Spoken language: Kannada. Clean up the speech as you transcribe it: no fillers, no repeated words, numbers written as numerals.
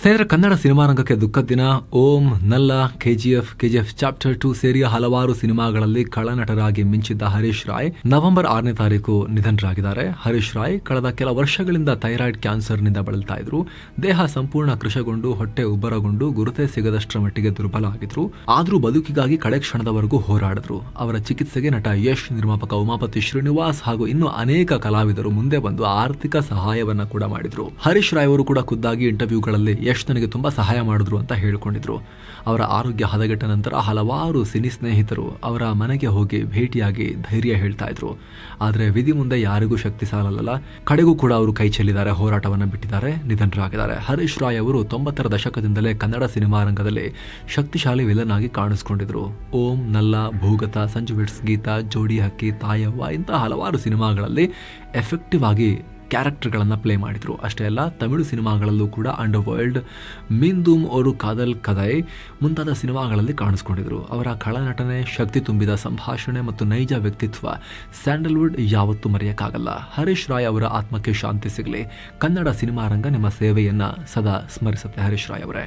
ಸ್ನೇಹಿತರೆ, ಕನ್ನಡ ಸಿನಿಮಾ ರಂಗಕ್ಕೆ ದುಃಖದ ದಿನ. ಓಂ, ನಲ್ಲ, ಕೆಜಿಎಫ್ ಚಾಪ್ಟರ್ 2 ಸೇರಿ ಹಲವಾರು ಸಿನಿಮಾಗಳಲ್ಲಿ ಖಳನಟರಾಗಿ ಮಿಂಚಿದ್ದ ಹರೀಶ್ ರಾಯ್ ನವೆಂಬರ್ 6ನೇ ತಾರೀಕು ನಿಧನರಾಗಿದ್ದಾರೆ. ಹರೀಶ್ ರಾಯ್ ಕಳೆದ ಕೆಲ ವರ್ಷಗಳಿಂದ ಥೈರಾಯ್ಡ್ ಕ್ಯಾನ್ಸರ್ನಿಂದ ಬಳಲ್ತಾ ಇದ್ರು. ದೇಹ ಸಂಪೂರ್ಣ ಕೃಶಗೊಂಡು ಹೊಟ್ಟೆ ಉಬ್ಬರಗೊಂಡು ಗುರುತೇ ಸಿಗದಷ್ಟರ ಮಟ್ಟಿಗೆ ದುರ್ಬಲ ಆಗಿದ್ರು. ಆದ್ರೂ ಬದುಕಿಗಾಗಿ ಕಡೆ ಕ್ಷಣದವರೆಗೂ ಹೋರಾಡಿದ್ರು. ಅವರ ಚಿಕಿತ್ಸೆಗೆ ನಟ ಯಶ್, ನಿರ್ಮಾಪಕ ಉಮಾಪತಿ ಶ್ರೀನಿವಾಸ್ ಹಾಗೂ ಇನ್ನೂ ಅನೇಕ ಕಲಾವಿದರು ಮುಂದೆ ಬಂದು ಆರ್ಥಿಕ ಸಹಾಯವನ್ನ ಕೂಡ ಮಾಡಿದ್ರು. ಹರೀಶ್ ರಾಯ್ ಅವರು ಕೂಡ ಖುದ್ದಾಗಿ ಇಂಟರ್ವ್ಯೂಗಳಲ್ಲಿ ಯಶ್ ನನಗೆ ತುಂಬಾ ಸಹಾಯ ಮಾಡಿದ್ರು ಅಂತ ಹೇಳಿಕೊಂಡಿದ್ರು. ಅವರ ಆರೋಗ್ಯ ಹದಗೆಟ್ಟ ನಂತರ ಹಲವಾರು ಸಿನಿ ಸ್ನೇಹಿತರು ಅವರ ಮನೆಗೆ ಹೋಗಿ ಭೇಟಿಯಾಗಿ ಧೈರ್ಯ ಹೇಳ್ತಾ ಇದ್ರು. ಆದ್ರೆ ವಿಧಿ ಮುಂದೆ ಯಾರಿಗೂ ಶಕ್ತಿ ಸಾಲಲ್ಲ. ಕಡೆಗೂ ಕೂಡ ಅವರು ಕೈ ಚೆಲ್ಲಿದ್ದಾರೆ, ಹೋರಾಟವನ್ನ ಬಿಟ್ಟಿದ್ದಾರೆ, ನಿಧನರಾಗಿದ್ದಾರೆ. ಹರೀಶ್ ರಾಯ್ ಅವರು 90ರ ದಶಕದಿಂದಲೇ ಕನ್ನಡ ಸಿನಿಮಾ ರಂಗದಲ್ಲಿ ಶಕ್ತಿಶಾಲಿ ವಿಲನ್ ಆಗಿ ಕಾಣಿಸ್ಕೊಂಡಿದ್ರು. ಓಂ, ನಲ್ಲ, ಭೂಗತ, ಸಂಜು ಬಿಟ್ಸ್, ಗೀತಾ, ಜೋಡಿ ಹಕ್ಕಿ, ತಾಯವ್ವ ಇಂತಹ ಹಲವಾರು ಸಿನಿಮಾಗಳಲ್ಲಿ ಎಫೆಕ್ಟಿವ್ ಆಗಿ ಕ್ಯಾರೆಕ್ಟರ್ಗಳನ್ನು ಪ್ಲೇ ಮಾಡಿದ್ರು. ಅಷ್ಟೇ ಅಲ್ಲ, ತಮಿಳು ಸಿನಿಮಾಗಳಲ್ಲೂ ಕೂಡ ಅಂಡರ್ ವರ್ಲ್ಡ್, ಮಿಂದೂಮ್ ಅವರು ಕಾದಲ್ ಕದೈ ಮುಂತಾದ ಸಿನಿಮಾಗಳಲ್ಲಿ ಕಾಣಿಸ್ಕೊಂಡಿದ್ರು. ಅವರ ಖಳನಟನೆ, ಶಕ್ತಿ ತುಂಬಿದ ಸಂಭಾಷಣೆ ಮತ್ತು ನೈಜ ವ್ಯಕ್ತಿತ್ವ ಸ್ಯಾಂಡಲ್ವುಡ್ ಯಾವತ್ತೂ ಮರೆಯಕ್ಕಾಗಲ್ಲ. ಹರೀಶ್ ರಾಯ್ ಅವರ ಆತ್ಮಕ್ಕೆ ಶಾಂತಿ ಸಿಗಲಿ. ಕನ್ನಡ ಸಿನಿಮಾ ರಂಗ ನಿಮ್ಮ ಸೇವೆಯನ್ನ ಸದಾ ಸ್ಮರಿಸುತ್ತೆ. ಹರೀಶ್ ರಾಯ್ ಅವರೇ.